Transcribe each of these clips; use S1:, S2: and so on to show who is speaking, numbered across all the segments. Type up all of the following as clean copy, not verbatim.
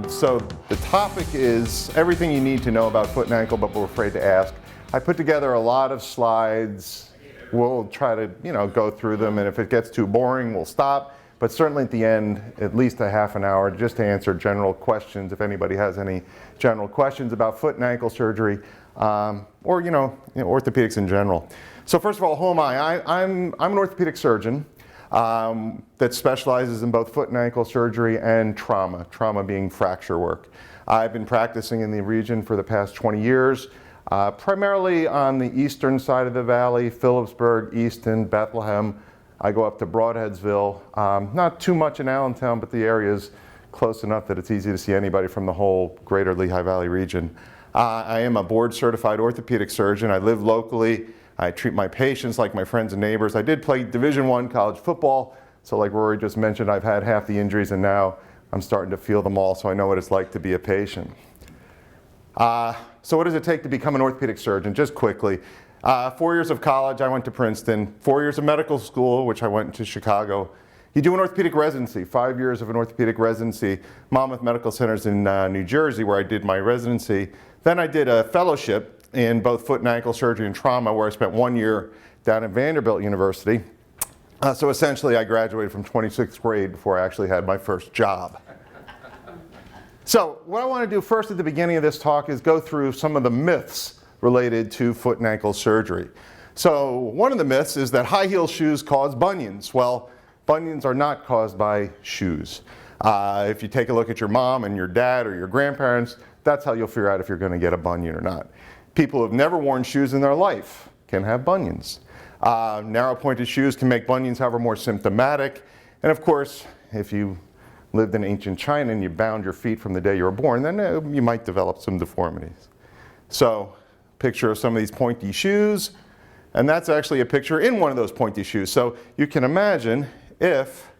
S1: So the topic is everything you need to know about foot and ankle, but we're afraid to ask. I put together a lot of slides. We'll try to, go through them, and if it gets too boring, we'll stop. But certainly at the end, at least a half an hour just to answer general questions, if anybody has any general questions about foot and ankle surgery, or orthopedics in general. So first of all, who am I? I'm an orthopedic surgeon that specializes in both foot and ankle surgery and trauma being fracture work. I've been practicing in the region for the past 20 years, primarily on the eastern side of the valley, Phillipsburg, Easton, Bethlehem. I go up to Broadheadsville, not too much in Allentown, but the area is close enough that it's easy to see anybody from the whole greater Lehigh Valley region. I am a board certified orthopedic surgeon. I live locally. I treat my patients like my friends and neighbors. I did play Division I college football, so like Rory just mentioned, I've had half the injuries and now I'm starting to feel them all, so I know what it's like to be a patient. So what does it take to become an orthopedic surgeon? Just quickly. 4 years of college, I went to Princeton. 4 years of medical school, which I went to Chicago. You do an orthopedic residency, 5 years of an orthopedic residency, Monmouth Medical Centers in New Jersey, where I did my residency. Then I did a fellowship in both foot and ankle surgery and trauma, where I spent 1 year down at Vanderbilt University. So essentially, I graduated from 26th grade before I actually had my first job. So what I want to do first at the beginning of this talk is go through some of the myths related to foot and ankle surgery. So one of the myths is that high heel shoes cause bunions. Well, bunions are not caused by shoes. If you take a look at your mom and your dad or your grandparents, that's how you'll figure out if you're going to get a bunion or not. People who have never worn shoes in their life can have bunions. Narrow pointed shoes can make bunions, however, more symptomatic. And of course, if you lived in ancient China and you bound your feet from the day you were born, then you might develop some deformities. So, picture of some of these pointy shoes, and that's actually a picture in one of those pointy shoes. So you can imagine if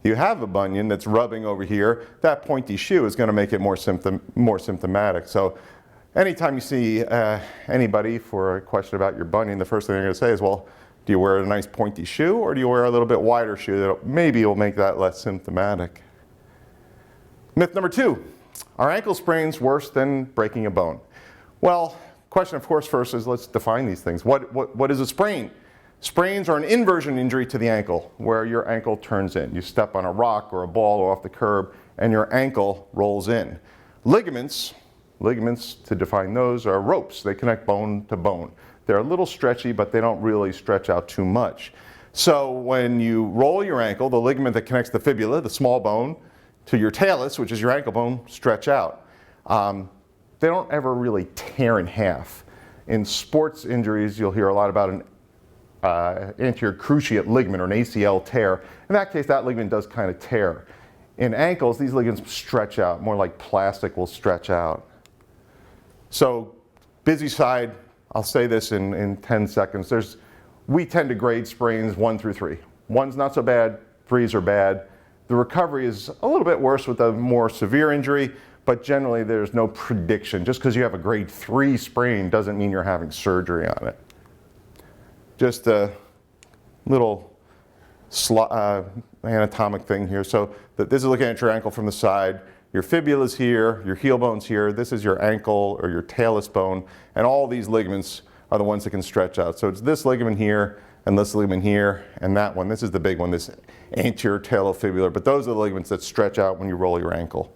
S1: you have a bunion that's rubbing over here, that pointy shoe is going to make it more symptomatic. So anytime you see anybody for a question about your bunion, the first thing they're going to say is, well, do you wear a nice pointy shoe, or do you wear a little bit wider shoe that maybe will make that less symptomatic? Myth number 2, are ankle sprains worse than breaking a bone? Well, question, of course, first is let's define these things. What is a sprain? Sprains are an inversion injury to the ankle, where your ankle turns in. You step on a rock or a ball or off the curb, and your ankle rolls in. Ligaments, to define those, are ropes. They connect bone to bone. They're a little stretchy, but they don't really stretch out too much. So when you roll your ankle, the ligament that connects the fibula, the small bone, to your talus, which is your ankle bone, stretch out. They don't ever really tear in half. In sports injuries, you'll hear a lot about an anterior cruciate ligament or an ACL tear. In that case, that ligament does kind of tear. In ankles, these ligaments stretch out, more like plastic will stretch out. So, busy side, I'll say this in 10 seconds. We tend to grade sprains 1 through 3. 1's not so bad, 3's are bad. The recovery is a little bit worse with a more severe injury, but generally there's no prediction. Just because you have a grade 3 sprain doesn't mean you're having surgery on it. Just a little anatomic thing here. So this is looking at your ankle from the side. Your fibula is here, your heel bone's here, this is your ankle or your talus bone, and all these ligaments are the ones that can stretch out. So it's this ligament here, and this ligament here, and that one. This is the big one, this anterior talofibular, but those are the ligaments that stretch out when you roll your ankle.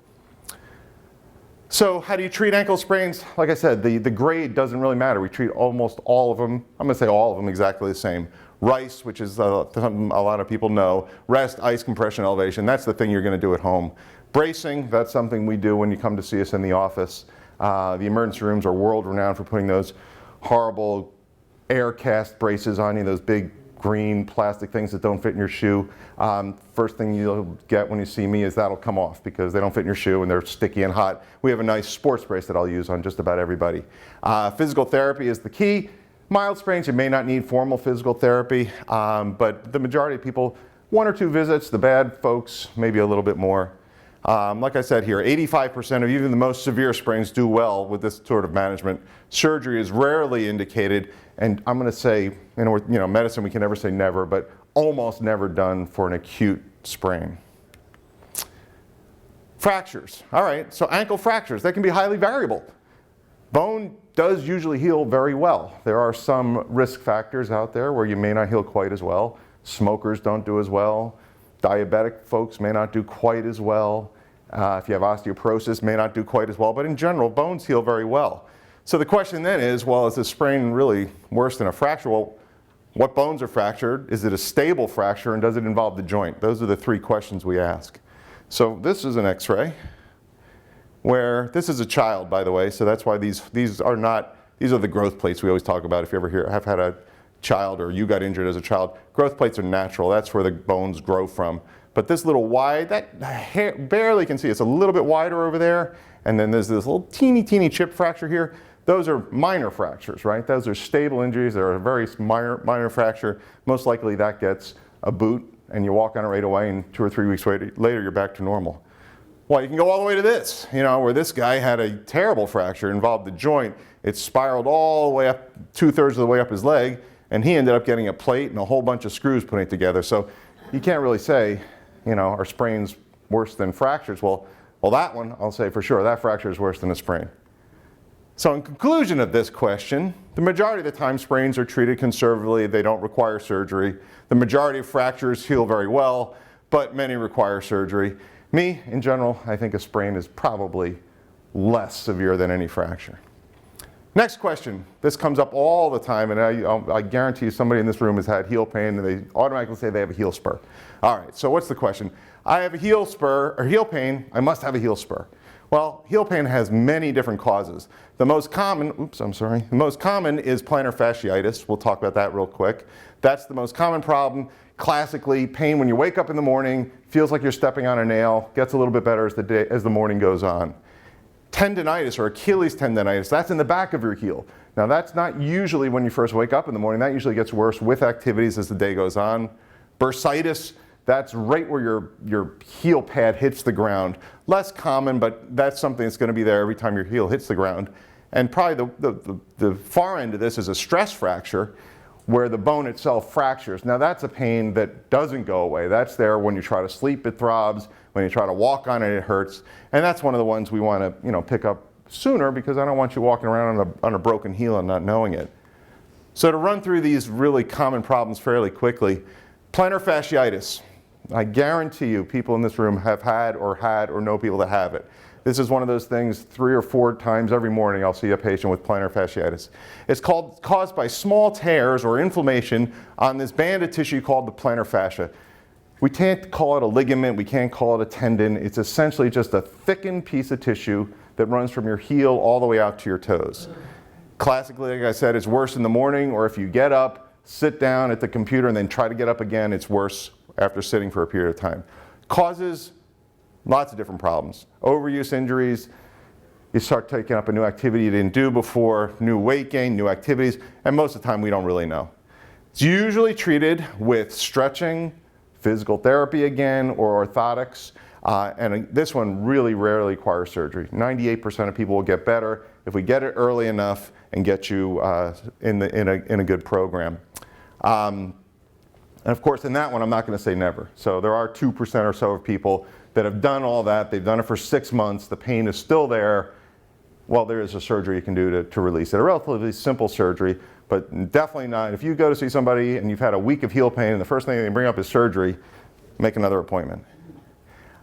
S1: So how do you treat ankle sprains? Like I said, the grade doesn't really matter. We treat almost all of them, I'm going to say all of them exactly the same. RICE, which is something a lot of people know. Rest, ice, compression, elevation, that's the thing you're going to do at home. Bracing, that's something we do when you come to see us in the office. The emergency rooms are world renowned for putting those horrible air cast braces on you, those big green plastic things that don't fit in your shoe. First thing you'll get when you see me is that'll come off because they don't fit in your shoe and they're sticky and hot. We have a nice sports brace that I'll use on just about everybody. Physical therapy is the key. Mild sprains, you may not need formal physical therapy, but the majority of people, 1 or 2 visits. The bad folks, maybe a little bit more. Like I said here, 85% of even the most severe sprains do well with this sort of management. Surgery is rarely indicated, and I'm going to say, medicine we can never say never, but almost never done for an acute sprain. Fractures. All right, so ankle fractures, they can be highly variable. Bone does usually heal very well. There are some risk factors out there where you may not heal quite as well. Smokers don't do as well. Diabetic folks may not do quite as well. If you have osteoporosis, may not do quite as well. But in general, bones heal very well. So the question then is, well, is a sprain really worse than a fracture? Well, what bones are fractured? Is it a stable fracture, and does it involve the joint? Those are the three questions we ask. So this is an X-ray where this is a child, by the way, so that's why these are the growth plates we always talk about. If you ever have had a child or you got injured as a child, growth plates are natural. That's where the bones grow from. But this little wide, that hair, barely can see, it's a little bit wider over there, and then there's this little teeny chip fracture here. Those are minor fractures, right? Those are stable injuries. They're a very minor fracture. Most likely that gets a boot and you walk on it right away, and 2 or 3 weeks later you're back to normal. Well, you can go all the way to this, where this guy had a terrible fracture, involved the joint. It spiraled all the way up, 2/3 of the way up his leg, and he ended up getting a plate and a whole bunch of screws putting it together. So you can't really say, are sprains worse than fractures? Well, that one, I'll say for sure, that fracture is worse than a sprain. So in conclusion of this question, the majority of the time sprains are treated conservatively. They don't require surgery. The majority of fractures heal very well, but many require surgery. Me, in general, I think a sprain is probably less severe than any fracture. Next question. This comes up all the time, and I guarantee you somebody in this room has had heel pain, and they automatically say they have a heel spur. All right, so what's the question? I have a heel spur, or heel pain, I must have a heel spur. Well, heel pain has many different causes. The most common is plantar fasciitis. We'll talk about that real quick. That's the most common problem. Classically, pain when you wake up in the morning, feels like you're stepping on a nail, gets a little bit better as the morning goes on. Tendonitis or Achilles tendonitis, that's in the back of your heel. Now that's not usually when you first wake up in the morning. That usually gets worse with activities as the day goes on. Bursitis, that's right where your heel pad hits the ground. Less common, but that's something that's going to be there every time your heel hits the ground. And probably the far end of this is a stress fracture, where the bone itself fractures. Now that's a pain that doesn't go away. That's there when you try to sleep, it throbs. When you try to walk on it, it hurts. And that's one of the ones we want to pick up sooner, because I don't want you walking around on a broken heel and not knowing it. So to run through these really common problems fairly quickly, plantar fasciitis. I guarantee you people in this room have had or know people that have it. This is one of those things 3 or 4 times every morning I'll see a patient with plantar fasciitis. It's caused by small tears or inflammation on this band of tissue called the plantar fascia. We can't call it a ligament, we can't call it a tendon. It's essentially just a thickened piece of tissue that runs from your heel all the way out to your toes. Classically, like I said, it's worse in the morning, or if you get up, sit down at the computer and then try to get up again, it's worse after sitting for a period of time. Causes lots of different problems. Overuse injuries, you start taking up a new activity you didn't do before, new weight gain, new activities, and most of the time we don't really know. It's usually treated with stretching, physical therapy again, or orthotics, and this one really rarely requires surgery. 98% of people will get better if we get it early enough and get you in a good program. And of course, in that one, I'm not going to say never. So there are 2% or so of people that have done all that. They've done it for 6 months. The pain is still there. Well, there is a surgery you can do to release it. A relatively simple surgery, but definitely not. If you go to see somebody and you've had a week of heel pain and the first thing they bring up is surgery, make another appointment.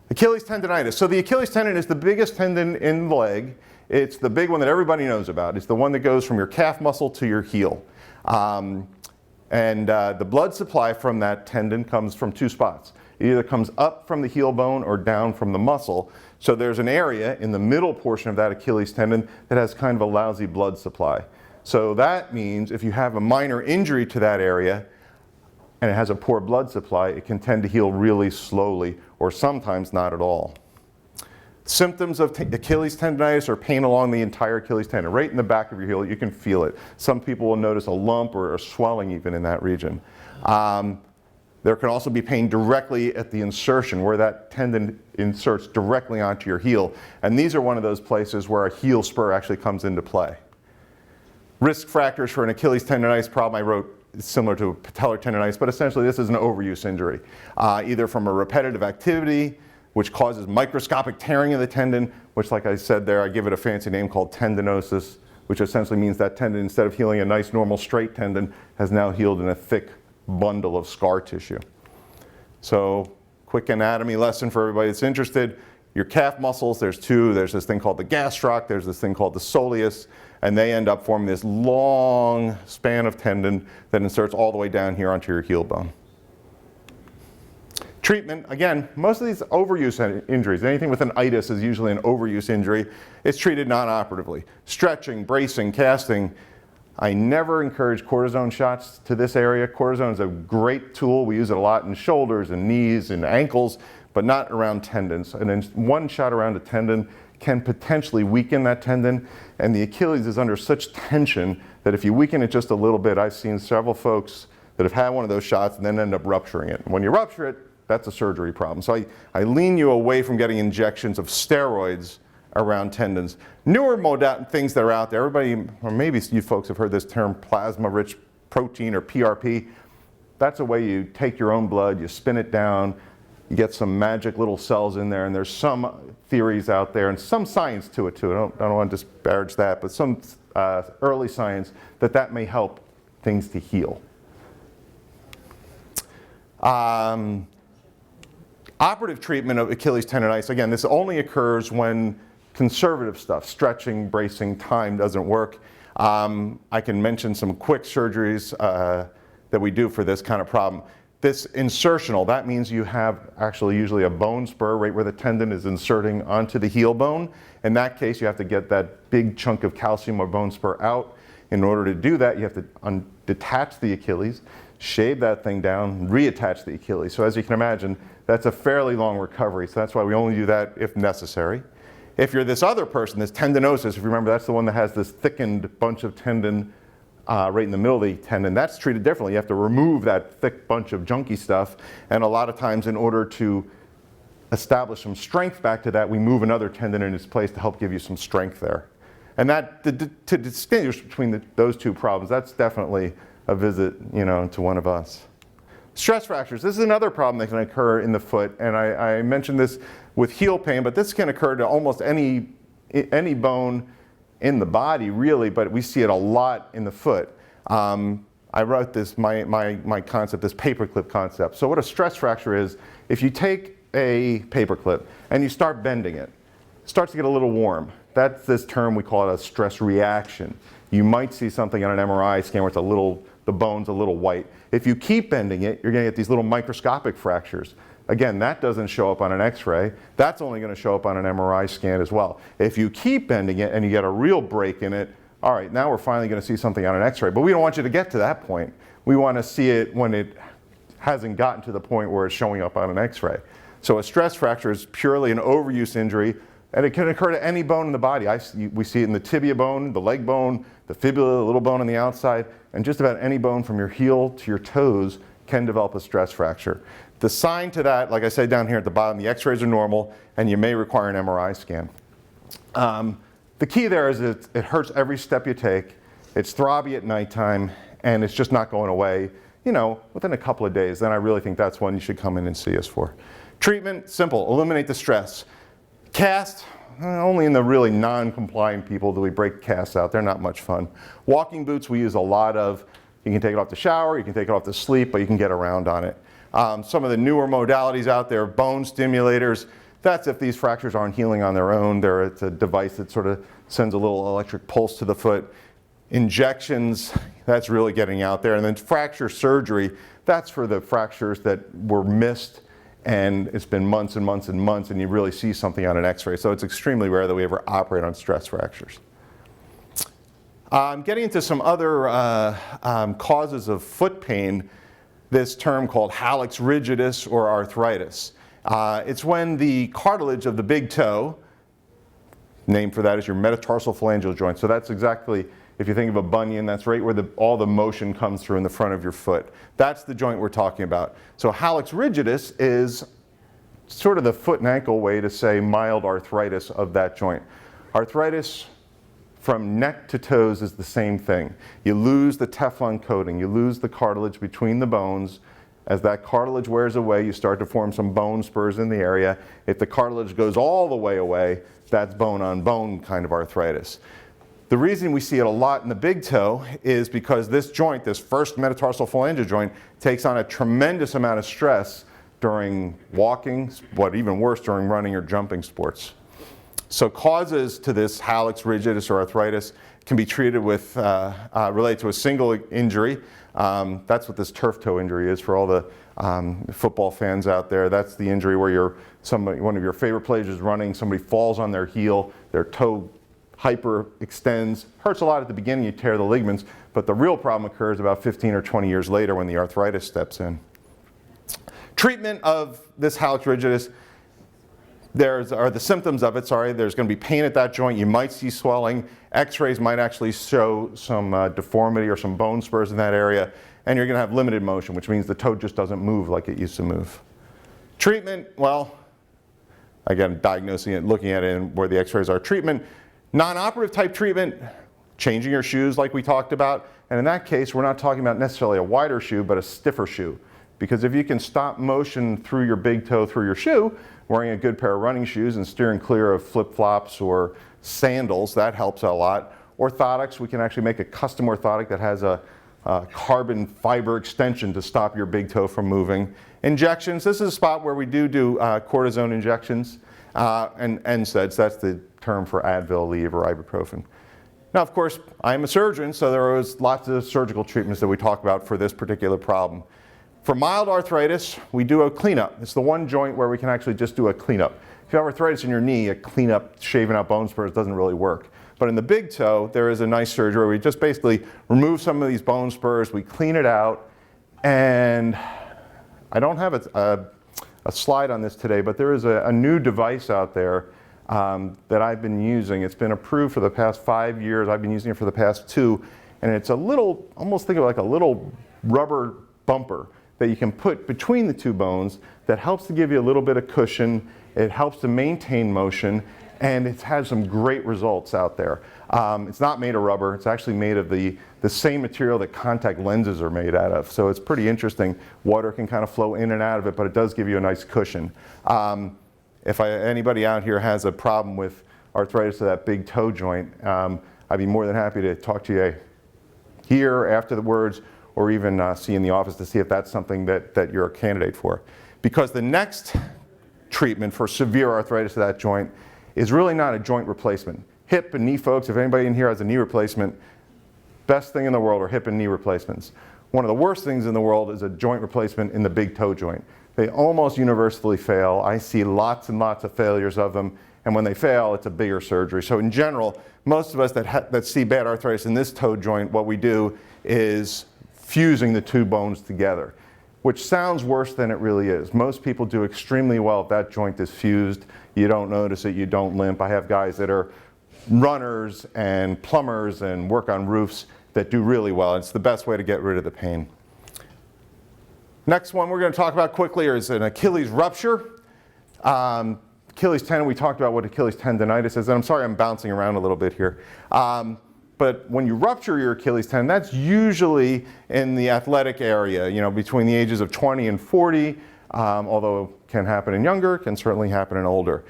S1: Achilles tendonitis. So the Achilles tendon is the biggest tendon in the leg. It's the big one that everybody knows about. It's the one that goes from your calf muscle to your heel. The blood supply from that tendon comes from 2 spots. It either comes up from the heel bone or down from the muscle. So there's an area in the middle portion of that Achilles tendon that has kind of a lousy blood supply. So that means if you have a minor injury to that area and it has a poor blood supply, it can tend to heal really slowly or sometimes not at all. Symptoms of Achilles tendonitis are pain along the entire Achilles tendon, right in the back of your heel. You can feel it. Some people will notice a lump or a swelling even in that region. There can also be pain directly at the insertion, where that tendon inserts directly onto your heel. And these are one of those places where a heel spur actually comes into play. Risk factors for an Achilles tendonitis problem I wrote is similar to patellar tendonitis, but essentially this is an overuse injury, either from a repetitive activity, which causes microscopic tearing of the tendon, which, like I said there, I give it a fancy name called tendinosis, which essentially means that tendon, instead of healing a nice normal straight tendon, has now healed in a thick bundle of scar tissue. So, quick anatomy lesson for everybody that's interested. Your calf muscles, there's two. There's this thing called the gastroc, there's this thing called the soleus, and they end up forming this long span of tendon that inserts all the way down here onto your heel bone. Treatment, again, most of these overuse injuries, anything with an itis is usually an overuse injury. It's treated non-operatively. Stretching, bracing, casting. I never encourage cortisone shots to this area. Cortisone is a great tool. We use it a lot in shoulders and knees and ankles, but not around tendons. And then one shot around a tendon can potentially weaken that tendon. And the Achilles is under such tension that if you weaken it just a little bit, I've seen several folks that have had one of those shots and then end up rupturing it. And when you rupture it, that's a surgery problem. So I lean you away from getting injections of steroids around tendons. Newer things that are out there, everybody, or maybe you folks have heard this term plasma-rich protein or PRP. That's a way you take your own blood, you spin it down, you get some magic little cells in there, and there's some theories out there and some science to it too. I don't want to disparage that, but some early science that may help things to heal. Operative treatment of Achilles tendonitis, again, this only occurs when conservative stuff, stretching, bracing, time doesn't work. I can mention some quick surgeries that we do for this kind of problem. This insertional, that means you have actually usually a bone spur right where the tendon is inserting onto the heel bone. In that case, you have to get that big chunk of calcium or bone spur out. In order to do that, you have to detach the Achilles, shave that thing down, reattach the Achilles. So as you can imagine, that's a fairly long recovery. So that's why we only do that if necessary. If you're this other person, this tendinosis, if you remember, that's the one that has this thickened bunch of tendon right in the middle of the tendon, that's treated differently. You have to remove that thick bunch of junky stuff. And a lot of times, in order to establish some strength back to that, we move another tendon in its place to help give you some strength there. And that, to distinguish between those two problems, that's definitely a visit, to one of us. Stress fractures, this is another problem that can occur in the foot, and I mentioned this with heel pain, but this can occur to almost any bone in the body, really, but we see it a lot in the foot. I wrote this, my concept, this paperclip concept. So what a stress fracture is, if you take a paperclip and you start bending it, it starts to get a little warm. That's this term, we call it a stress reaction. You might see something on an MRI scan where the bone's a little white. If you keep bending it, you're going to get these little microscopic fractures. Again, that doesn't show up on an X-ray. That's only going to show up on an MRI scan as well. If you keep bending it and you get a real break in it, all right, now we're finally going to see something on an X-ray. But we don't want you to get to that point. We want to see it when it hasn't gotten to the point where it's showing up on an X-ray. So a stress fracture is purely an overuse injury, and it can occur to any bone in the body. We see it in the tibia bone, the leg bone, the fibula, the little bone on the outside, and just about any bone from your heel to your toes can develop a stress fracture. The sign to that, like I said down here at the bottom, the X-rays are normal, and you may require an MRI scan. The key there is it hurts every step you take, it's throbby at nighttime, and it's just not going away, within a couple of days. Then I really think that's one you should come in and see us for. Treatment, simple, eliminate the stress. Cast, only in the really non-compliant people do we break casts out. They're not much fun. Walking boots we use a lot of. You can take it off to shower, you can take it off to sleep, but you can get around on it. Some of the newer modalities out there, bone stimulators, that's if these fractures aren't healing on their own. It's a device that sort of sends a little electric pulse to the foot. Injections, that's really getting out there. And then fracture surgery, that's for the fractures that were missed and it's been months and months and months and you really see something on an X-ray. So it's extremely rare that we ever operate on stress fractures. Getting into some other causes of foot pain, this term called Hallux rigidus or arthritis. It's when the cartilage of the big toe, name for that is your metatarsal phalangeal joint. So that's exactly, if you think of a bunion, that's right where all the motion comes through in the front of your foot. That's the joint we're talking about. So Hallux rigidus is sort of the foot and ankle way to say mild arthritis of that joint. Arthritis from neck to toes is the same thing. You lose the Teflon coating, you lose the cartilage between the bones, As that cartilage wears away, you start to form some bone spurs in the area. If the cartilage goes all the way away, that's bone-on-bone kind of arthritis. The reason we see it a lot in the big toe is because this joint, this first metatarsal phalangeal joint, takes on a tremendous amount of stress during walking, but even worse during running or jumping sports. So causes to this hallux, rigidus, or arthritis can be treated with, related to a single injury. That's what this turf toe injury is for all the football fans out there. That's the injury where one of your favorite players is running, somebody falls on their heel, their toe hyperextends, hurts a lot at the beginning, you tear the ligaments, but the real problem occurs about 15 or 20 years later when the arthritis steps in. Treatment of this hallux rigidus, are the symptoms of it, there's going to be pain at that joint, you might see swelling, x-rays might actually show some deformity or some bone spurs in that area, and you're going to have limited motion, which means the toe just doesn't move like it used to move. Treatment, well, again, diagnosing it, looking at it and where the x-rays are. Treatment, non-operative type treatment, changing your shoes like we talked about, and in that case we're not talking about necessarily a wider shoe but a stiffer shoe, because if you can stop motion through your big toe through your shoe, wearing a good pair of running shoes and steering clear of flip-flops or sandals, that helps a lot. Orthotics, we can actually make a custom orthotic that has a carbon fiber extension to stop your big toe from moving. Injections, this is a spot where we do cortisone injections and NSAIDs, that's the term for Advil, Aleve, or ibuprofen. Now, of course, I'm a surgeon, so there was lots of surgical treatments that we talk about for this particular problem. For mild arthritis, we do a cleanup. It's the one joint where we can actually just do a cleanup. If you have arthritis in your knee, a cleanup, shaving out bone spurs doesn't really work. But in the big toe, there is a nice surgery where we just basically remove some of these bone spurs, we clean it out, and I don't have a slide on this today, but there is a new device out there that I've been using. It's been approved for the past 5 years. I've been using it for the past 2, and it's a little, almost think of it like a little rubber bumper that you can put between the two bones that helps to give you a little bit of cushion. It helps to maintain motion, and it has some great results out there. It's not made of rubber. It's actually made of the same material that contact lenses are made out of. So it's pretty interesting. Water can kind of flow in and out of it, but it does give you a nice cushion. If anybody out here has a problem with arthritis of that big toe joint, I'd be more than happy to talk to you here after the words, or even see you in the office to see if that's something that you're a candidate for. Because the next treatment for severe arthritis of that joint is really not a joint replacement. Hip and knee folks, if anybody in here has a knee replacement, best thing in the world are hip and knee replacements. One of the worst things in the world is a joint replacement in the big toe joint. They almost universally fail. I see lots and lots of failures of them, and when they fail, it's a bigger surgery. So in general, most of us that see bad arthritis in this toe joint, what we do is fusing the two bones together, which sounds worse than it really is. Most people do extremely well if that joint is fused. You don't notice it, you don't limp. I have guys that are runners and plumbers and work on roofs that do really well. It's the best way to get rid of the pain. Next one we're going to talk about quickly is an Achilles rupture. Achilles tendon, we talked about what Achilles tendonitis is, and I'm sorry I'm bouncing around a little bit here. But when you rupture your Achilles tendon, that's usually in the athletic area, you know, between the ages of 20 and 40, although it can happen in younger, can certainly happen in older.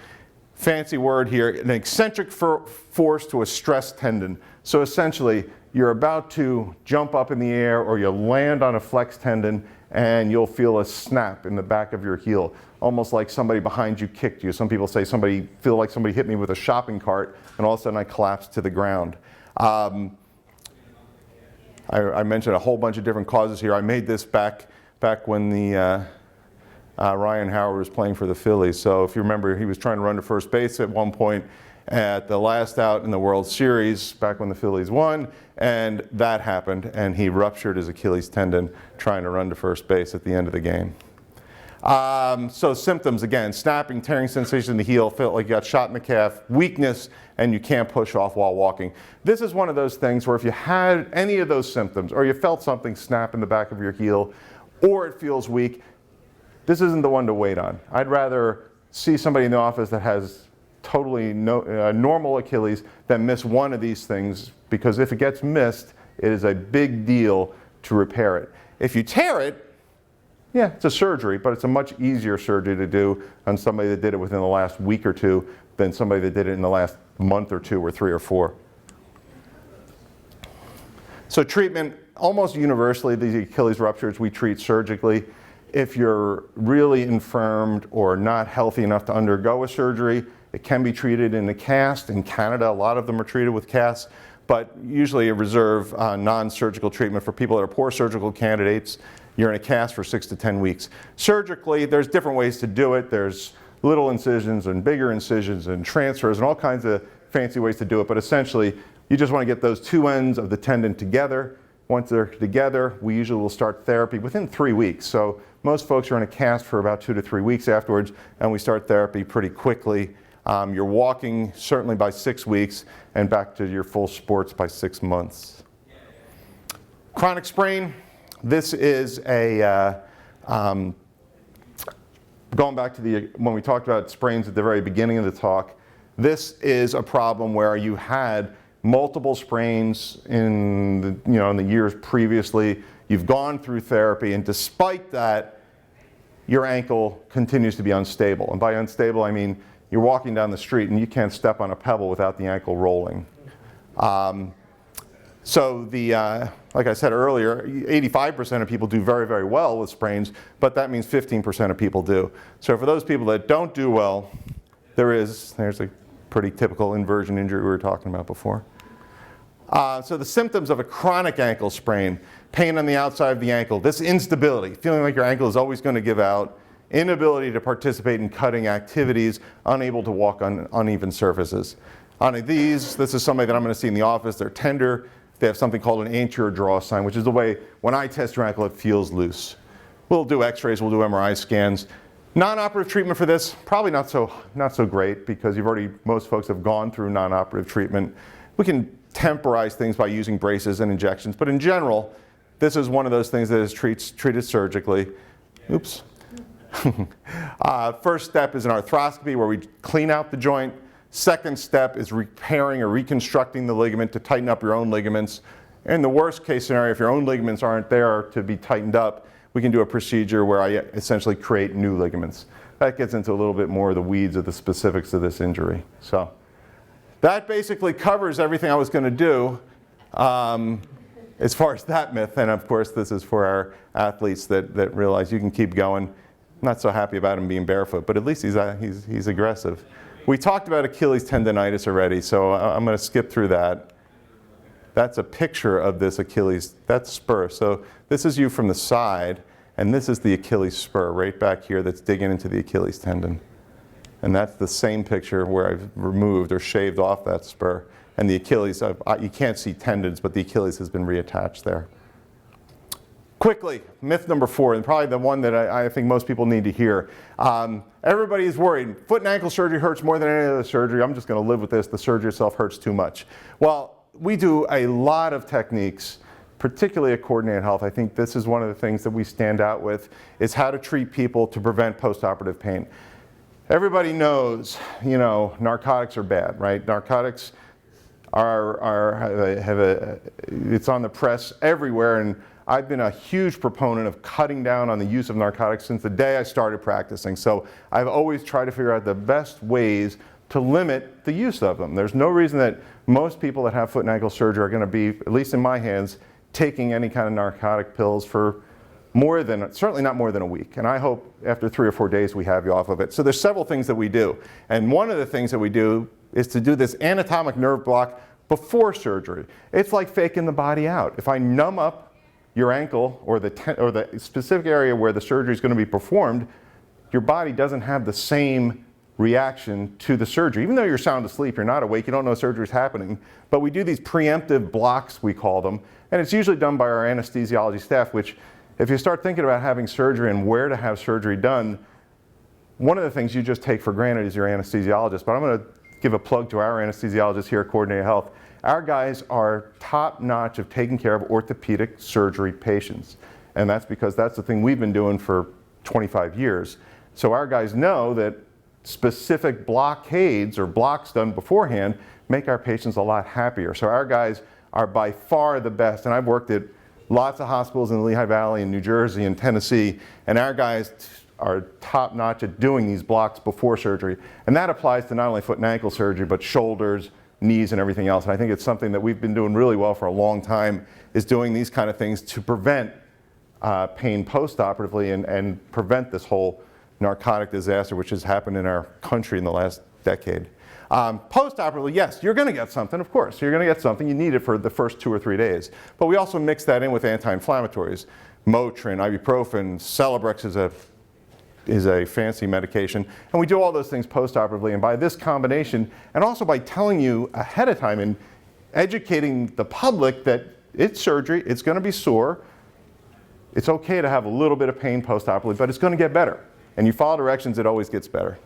S1: Fancy word here, an eccentric force to a stressed tendon. So essentially, you're about to jump up in the air or you land on a flex tendon and you'll feel a snap in the back of your heel, almost like somebody behind you kicked you. Some people say feel like somebody hit me with a shopping cart and all of a sudden I collapsed to the ground. I mentioned a whole bunch of different causes here. I made this back when the Ryan Howard was playing for the Phillies. So if you remember, he was trying to run to first base at one point at the last out in the World Series back when the Phillies won, and that happened, and he ruptured his Achilles tendon trying to run to first base at the end of the game. So symptoms, again, snapping, tearing sensation in the heel, felt like you got shot in the calf, weakness, and you can't push off while walking. This is one of those things where if you had any of those symptoms, or you felt something snap in the back of your heel, or it feels weak, this isn't the one to wait on. I'd rather see somebody in the office that has totally normal Achilles than miss one of these things, because if it gets missed, it is a big deal to repair it. If you tear it, Yeah, it's a surgery, but it's a much easier surgery to do on somebody that did it within the last week or two than somebody that did it in the last month or two or 3 or 4. So treatment, almost universally, these Achilles ruptures we treat surgically. If you're really infirmed or not healthy enough to undergo a surgery, it can be treated in a cast. In Canada, a lot of them are treated with casts, but usually a reserve non-surgical treatment for people that are poor surgical candidates. You're in a cast for 6 to 10 weeks. Surgically, there's different ways to do it. There's little incisions and bigger incisions and transfers and all kinds of fancy ways to do it, but essentially, you just want to get those 2 ends of the tendon together. Once they're together, we usually will start therapy within 3 weeks. So most folks are in a cast for about 2 to 3 weeks afterwards, and we start therapy pretty quickly. You're walking certainly by 6 weeks and back to your full sports by 6 months. Chronic sprain, this is a, going back to when we talked about sprains at the very beginning of the talk, this is a problem where you had multiple sprains in the years previously. You've gone through therapy, and despite that, your ankle continues to be unstable. And by unstable, I mean you're walking down the street and you can't step on a pebble without the ankle rolling. So like I said earlier, 85% of people do very, very well with sprains, but that means 15% of people do. So for those people that don't do well, there's a pretty typical inversion injury we were talking about before. So the symptoms of a chronic ankle sprain: pain on the outside of the ankle, this instability, feeling like your ankle is always going to give out, inability to participate in cutting activities, unable to walk on uneven surfaces. On these, this is somebody that I'm going to see in the office. They're tender. They have something called an anterior draw sign, which is the way when I test your ankle, it feels loose. We'll do x-rays, we'll do MRI scans. Non-operative treatment for this, probably not so great, because most folks have gone through non-operative treatment. We can temporize things by using braces and injections, but in general, this is one of those things that is treated surgically. Oops. First step is an arthroscopy where we clean out the joint. Second step is repairing or reconstructing the ligament to tighten up your own ligaments. In the worst case scenario, if your own ligaments aren't there to be tightened up, we can do a procedure where I essentially create new ligaments. That gets into a little bit more of the weeds of the specifics of this injury. So that basically covers everything I was going to do as far as that myth. And of course, this is for our athletes that realize you can keep going. I'm not so happy about him being barefoot, but at least he's aggressive. We talked about Achilles tendonitis already, so I'm going to skip through that. That's a picture of this Achilles, that's spur. So this is you from the side, and this is the Achilles spur right back here that's digging into the Achilles tendon. And that's the same picture where I've removed or shaved off that spur. And the Achilles, you can't see tendons, but the Achilles has been reattached there. Quickly, myth number 4, and probably the one that I think most people need to hear. Everybody is worried. Foot and ankle surgery hurts more than any other surgery. I'm just going to live with this. The surgery itself hurts too much. Well, we do a lot of techniques, particularly at Coordinated Health. I think this is one of the things that we stand out with, is how to treat people to prevent postoperative pain. Everybody knows, narcotics are bad, right? Narcotics it's on the press everywhere, and I've been a huge proponent of cutting down on the use of narcotics since the day I started practicing. So I've always tried to figure out the best ways to limit the use of them. There's no reason that most people that have foot and ankle surgery are going to be, at least in my hands, taking any kind of narcotic pills for certainly not more than a week. And I hope after 3 or 4 days we have you off of it. So there's several things that we do. And one of the things that we do is to do this anatomic nerve block before surgery. It's like faking the body out. If I numb up your ankle or the specific area where the surgery is going to be performed, your body doesn't have the same reaction to the surgery. Even though you're sound asleep, you're not awake, you don't know surgery is happening, but we do these preemptive blocks, we call them, and it's usually done by our anesthesiology staff, which if you start thinking about having surgery and where to have surgery done, one of the things you just take for granted is your anesthesiologist, but I'm going to give a plug to our anesthesiologist here at Coordinated Health. Our guys are top-notch of taking care of orthopedic surgery patients. And that's because that's the thing we've been doing for 25 years. So our guys know that specific blockades or blocks done beforehand make our patients a lot happier. So our guys are by far the best. And I've worked at lots of hospitals in the Lehigh Valley in New Jersey and Tennessee, and our guys are top notch at doing these blocks before surgery. And that applies to not only foot and ankle surgery, but shoulders, knees, and everything else. And I think it's something that we've been doing really well for a long time, is doing these kind of things to prevent pain post-operatively and prevent this whole narcotic disaster which has happened in our country in the last decade. Post-operatively, yes, you're going to get something, of course. You're going to get something. You need it for the first 2 or 3 days. But we also mix that in with anti-inflammatories. Motrin, ibuprofen, Celebrex is a fancy medication. And we do all those things post-operatively. And by this combination, and also by telling you ahead of time and educating the public that it's surgery, it's going to be sore, it's okay to have a little bit of pain post-operatively, but it's going to get better. And you follow directions, it always gets better.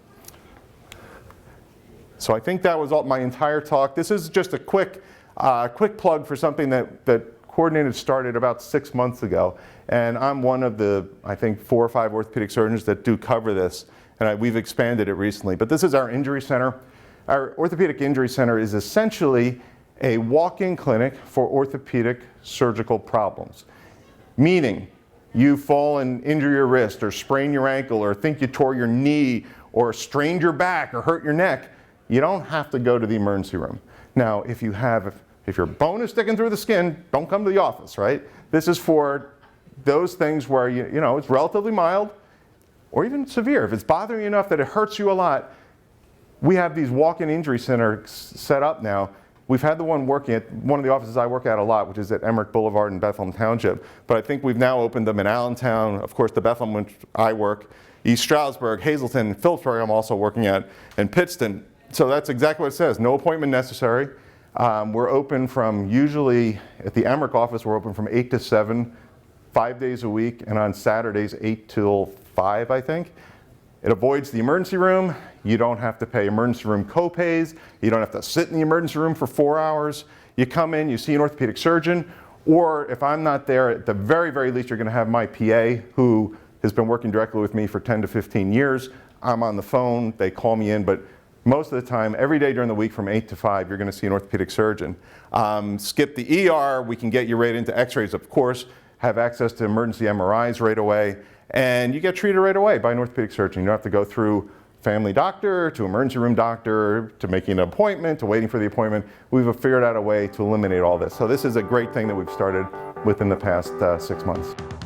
S1: So I think that was my entire talk. This is just a quick plug for something that Coordinated started about 6 months ago. And I'm one of the, I think, 4 or 5 orthopedic surgeons that do cover this. And we've expanded it recently. But this is our injury center. Our orthopedic injury center is essentially a walk-in clinic for orthopedic surgical problems. Meaning, you fall and injure your wrist, or sprain your ankle, or think you tore your knee, or strained your back, or hurt your neck, you don't have to go to the emergency room. Now, if your bone is sticking through the skin, don't come to the office, right? This is for those things where you know it's relatively mild, or even severe. If it's bothering you enough that it hurts you a lot, we have these walk-in injury centers set up now. We've had the one working at one of the offices I work at a lot, which is at Emmerich Boulevard in Bethlehem Township. But I think we've now opened them in Allentown, of course the Bethlehem which I work, East Stroudsburg, Hazleton, Phillipsburg I'm also working at, and Pittston. So that's exactly what it says, no appointment necessary. We're open from, usually at the Emmerich office, we're open from 8 to 7, 5 days a week, and on Saturdays 8 till 5, I think. It avoids the emergency room. You don't have to pay emergency room co-pays. You don't have to sit in the emergency room for 4 hours. You come in, you see an orthopedic surgeon, or if I'm not there, at the very, very least, you're going to have my PA, who has been working directly with me for 10 to 15 years. I'm on the phone, they call me in, but most of the time, every day during the week from 8 to 5, you're going to see an orthopedic surgeon. Skip the ER, we can get you right into x-rays, of course, have access to emergency MRIs right away, and you get treated right away by an orthopedic surgeon. You don't have to go through family doctor, to emergency room doctor, to making an appointment, to waiting for the appointment. We've figured out a way to eliminate all this. So this is a great thing that we've started within the past 6 months.